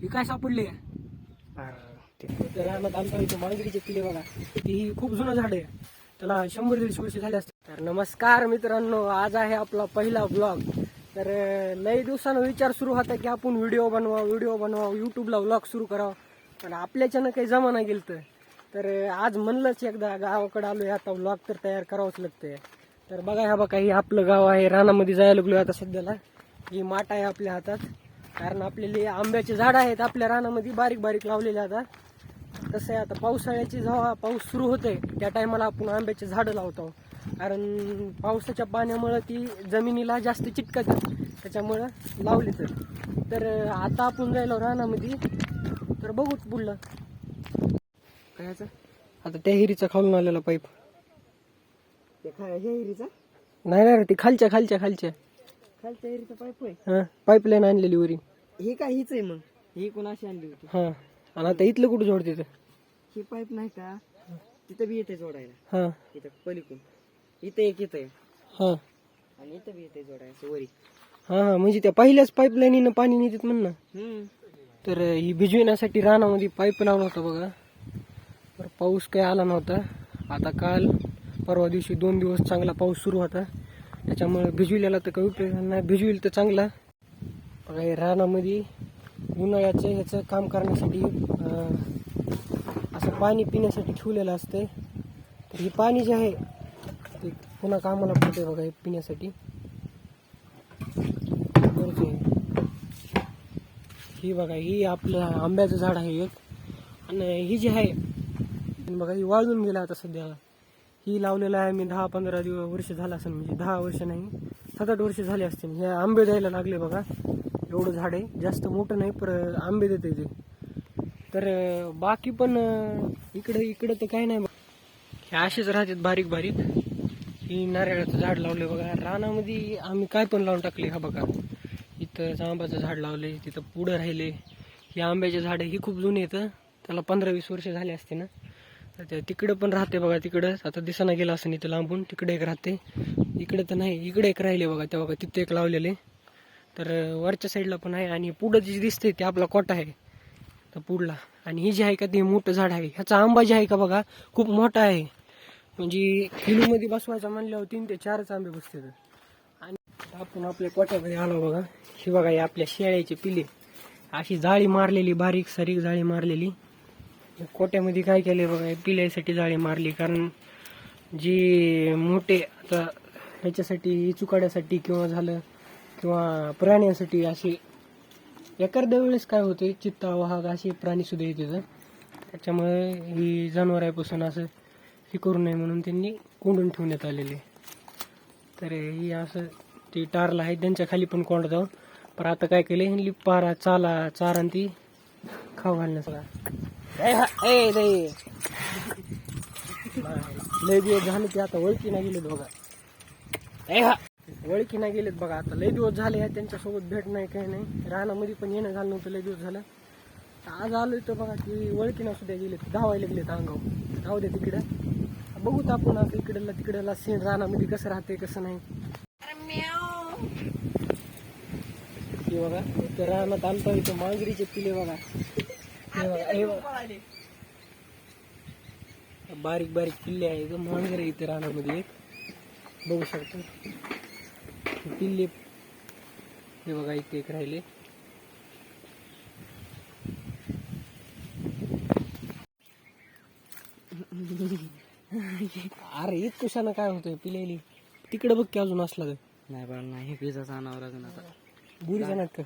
ही काय सापडली रानात आमच्या इथे मांजरीचे किल्ले बघा. ही खूप जुनं झाड आहे, त्याला 100-150 वर्ष झाले असते. तर नमस्कार मित्रांनो, आज आहे आपला पहिला ब्लॉग. तर लई दिवसानं विचार सुरू होता की आपण व्हिडिओ बनवा युट्यूबला व्लॉग सुरू करावं, पण आपल्याच्यानं काही जमा नाही गेलं. तर आज म्हणलंच एकदा गावाकडे आलोय, आता व्लॉग तर तयार करावंच लागतंय. तर बघा ह्या बघा, ही आपलं गाव आहे. रानामध्ये जायला लागलोय आता सध्याला. ही माठ आहे आपल्या हातात, कारण आपल्याला आंब्याचे झाड आहेत आपल्या रानामध्ये बारीक बारीक लावलेले. आता कसं आहे, आता पावसाळ्याची जेव्हा पाऊस सुरू होतोय त्या टायमाला आपण आंब्याचे झाडं लावतो, कारण पावसाच्या पाण्यामुळं ती जमिनीला जास्त चिटकत, त्याच्यामुळं लावली. तर आता आपण जायला रानामध्ये, तर बघू पुढलं कायचं. आता त्या हिरीचा खालून आलेला पाईप, हिरीचा नाही ती खालच्या हिरीचा पाईप आहे. हा, पाईपलाईन आणलेली वरी. हे काय हीच आहे मग, ही कोणाशी आणली होती? हा, आणि आता इथलं कुठं जोडते ते? ही पाईप नाही का, तिथं बी येते जोडायला. हा इथं पलीकडून इथं एक येत आहे, हा आणि इथं बी येते जोडायला वरी. हा, म्हणजे त्या पहिल्याच पाईपलाईनीनं पाणी नेतात म्हणणं. तर ही भिजविण्यासाठी रानामध्ये पाईप लावला होता बघा. तर पाऊस काही आला नव्हता. आता काल परवा दिवशी 2 दिवस चांगला पाऊस सुरू होता, त्याच्यामुळे भिजविलेला तर काही उपयोग नाही. भिजविल तर चांगला. बघा हे रानामध्ये उन्हाळ्याचं ह्याचं काम करण्यासाठी असं पाणी पिण्यासाठी ठेवलेलं असतंय. तर हे पाणी जे आहे ते पुन्हा कामाला पडते बघा, हे पिण्यासाठी. ही बघा, ही आपलं आंब्याचं झाड आहे एक, आणि ही जी आहे बघा ही वाळून गेला आता सध्या. ही लावलेलं आहे मी 10-15 वर्ष झालं असेल, म्हणजे 10 वर्ष नाही 7-8 वर्ष झाले असतील. हे आंबे द्यायला लागले बघा. एवढं झाड आहे, जास्त मोठं नाही पर आंबे देते ते. तर बाकी पण इकडं तर काय नाही. हे असेच राहतात बारीक बारीक. ही नारळाचं झाड लावले बघा रानामध्ये. आम्ही काय पण लावून टाकले. हा बघा, इथं आंब्याचं झाड लावले, तिथं पुढं राहिले. ही आंब्याचे झाड ही खूप जुने येतं, त्याला 15-20 वर्ष झाले असते ना. तर तिकडं पण राहते बघा, तिकडं आता दिसाना गेला असं इथं लांबून. तिकडे एक राहते, इकडे तर नाही, इकडे एक राहिले बघा. त्या बघा तिथे एक लावलेले. तर वरच्या साईडला पण आहे, आणि पुढं जे दिसते ते आपला कोटा आहे तर पुढला. आणि ही जी आहे का ते मोठं झाड आहे, ह्याचा आंबा जे आहे का बघा खूप मोठा आहे, म्हणजे किलोमध्ये बसवायचा म्हणल्यावर 3 ते 4 आंबे बसतात. आणि आपण आपल्या कोट्यामध्ये आलो बघा. ही बघा, ही आपल्या शेळ्याची पिले अशी जाळी मारलेली, बारीक सारीक जाळी मारलेली. कोट्यामध्ये काय केले बघा, पिल्यासाठी जाळी मारली, कारण जी मोठे आता ह्याच्यासाठी चुकाड्यासाठी किंवा प्राण्यांसाठी असे एखाद्या वेळेस काय होते, चित्ता वाघ असे प्राणी सुद्धा येतात. त्याच्यामुळे ही जनावरांपासून असं हे करू नये म्हणून त्यांनी कोंडून ठेवण्यात आलेले. तर ही असं ती टारला आहे, त्यांच्या खाली पण कोंड जाऊ. पण आता काय केलं, ह्यांनी चारा ती खाऊ घालणं सगळा. लय दिवस झाले की आता ओळखी नाही गेलेत बघा. ओळखी नाही गेलेत बघा. आता लय दिवस झाले त्यांच्यासोबत भेट नाही, काही नाही. रानामध्ये पण येणं झालं नव्हतं लय दिवस झालं. आज आलोय तर बघा की ओळखीना सुद्धा गेलेत, धावायला लागलेत अंगावर. धाव दे तिकडं, बघूत आपण आता तिकडला सीन रानामध्ये कसं राहते कसं नाही. हे बघा, तर रानात आणता इथं मांजरीचे पिले बघा. हे बघा, बारीक बारीक पिल्ले आहे, मांजर इथे रानामध्ये एक बघू शकतो. पिल्ले हे बघा, इथे एक राहिले. अरे एक कुशानं काय होतंय पिलेली. तिकडे बघ की अजून असला तर नाही बरं, नाही पिझ्झाचा आणावर अजून. आता बुरीचा नाटक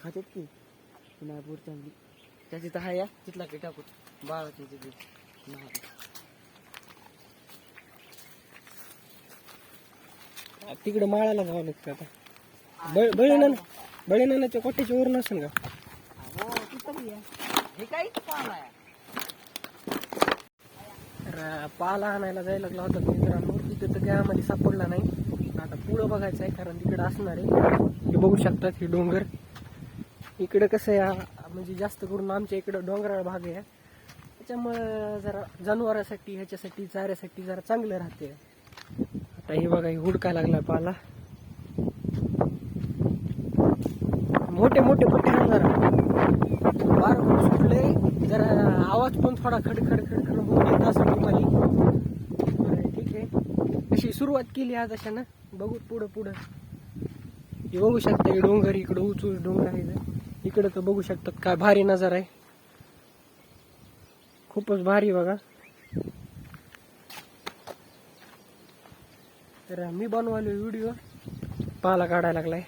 खातात की नाही, पुढच्या त्याची तर आहे, तिथला की टाकू बाळाची तिथे. तिकडे माळाला जावं लागतं आता. बळीनानाच्या कोट्याच्या वरून असेल का? हे काही पाला आहे. तर पाला आणायला जायला लागला होता मित्रांनो. तिथे तर काय आम्हाला सापडला नाही. आता पुढं बघायचं आहे, कारण तिकडे असणार आहे. हे बघू शकतात हे डोंगर. इकडं कसं आहे, म्हणजे जास्त करून आमच्या इकडं डोंगराळ भाग आहे, त्याच्यामुळं जरा जनावरांसाठी ह्याच्यासाठी चाऱ्यासाठी जरा चांगलं राहते. आता हे बघा, हे हुडकाय लागला पाला. मोठे मोठे पट्टे जरा आवाज पण थोडा खडखड होऊन येत असं तुम्हाला. बरं, ठीक आहे. अशी सुरुवात केली आज अशानं. बघू पुढं हे बघू शकता, हे डोंगर इकडं उंच डोंगर आहे. इकडं तर बघू शकतात काय भारी नजारा आहे, खूपच भारी बघा. तर मी बनवालो व्हिडिओ, पाला काढायला लागलाय.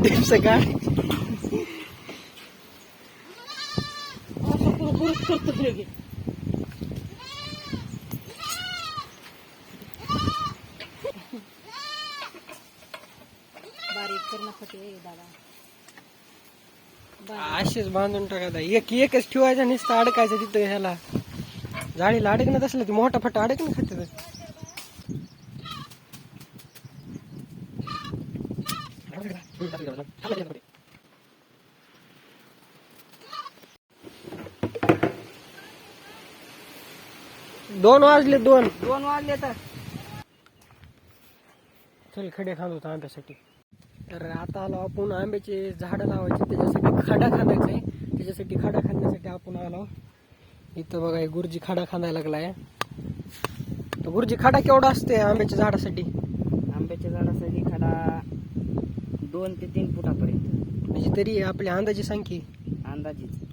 डिप्स का बारीक करण्यासाठी आहे दादा. असेच बांधून टाकायचा, एकच ठेवायचा, नुसतं अडकायचं तिथं. ह्याला जाळीला अडकणत असलं ती मोठा फटा अडकणं खाते. 2 वाजले. 2 वाजले तर चल खडे खांदतो आंब्यासाठी. तर आता आलो आपण आंब्याचे झाडं लावायचे, त्याच्यासाठी खडा खांदायचा आहे. त्याच्यासाठी खडा खांदण्यासाठी आपण आलो इथं. बघा हे गुरुजी खडा खांदायला लागलाय. तर गुरुजी खडा केवढा असते आंब्याच्या झाडासाठी? आंब्याच्या झाडासाठी खडा 2 ते 3 फुटापर्यंत, म्हणजे तरी आपल्या अंदाजी सांगी अंदाजीच.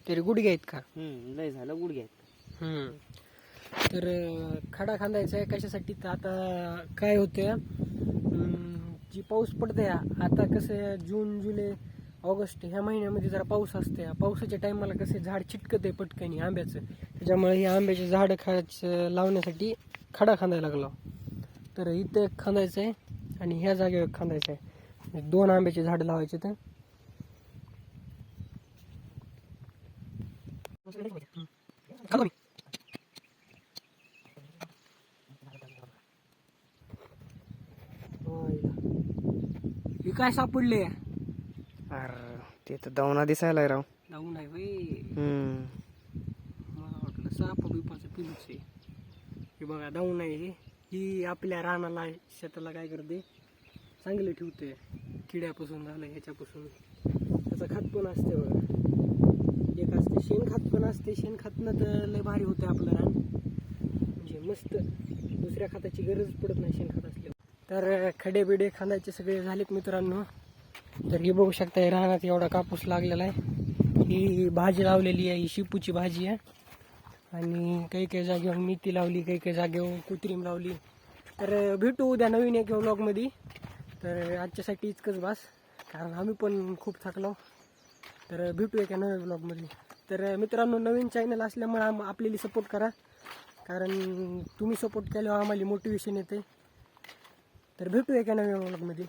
तरी गुडघे आहेत का? लय झालं गुडघ्यात. तर खडा खांदायचा आहे कशासाठी? तर आता काय होतं, जी पाऊस पडते आता, कसं जून जुलै ऑगस्ट ह्या महिन्यामध्ये जरा पाऊस असते. पावसाच्या टायमाला कसं झाड चिटकत आहे पटकनी आंब्याचं, त्याच्यामुळे हे आंब्याचे झाड लावण्यासाठी खडा खांदायला लागलो. तर इथं एक खांदायचं आहे आणि ह्या जागेवर खांदायचं आहे. 2 आंब्याचे झाड लावायचे. तर हे काय सापडले? अरे ते तर दवना दिसायला राव. जाऊ नाही भाई, मला वाटलं साप बिपाचं पिलूच आहे. हे बघा जाऊ नाही. ही आपल्या रानाला शेताला काय करते, चांगले ठेवते. किड्यापासून झालं ह्याच्यापासून. त्याचं खत पण असते बघा, एक असते शेणखत पण असते. शेणखतनं तर लय भारी होते आपलं रान, म्हणजे मस्त. दुसऱ्या खताची गरज पडत नाही शेणखत असल्यावर. तर खडे बिडे खांदायचे सगळे झालेत मित्रांनो. तर हे बघू शकता, रानात एवढा कापूस लागलेला आहे. ही भाजी लावलेली आहे, ही शेपूची भाजी आहे. आणि काही जागेवर मेथी लावली, काही जागेवर कृत्रिम लावली. तर भेटू उद्या नवीन एक व्लॉगमध्ये. तर आजच्यासाठी इतकंच बास, कारण आम्ही पण खूप थकलो. तर भेटू एका नव्या व्लॉगमध्ये. तर मित्रांनो, नवीन चॅनल असल्यामुळे आपल्याला सपोर्ट करा, कारण तुम्ही सपोर्ट केल्यावर आम्हाला मोटिवेशन येते. तर भेटू एका नव्या व्लॉगमध्ये.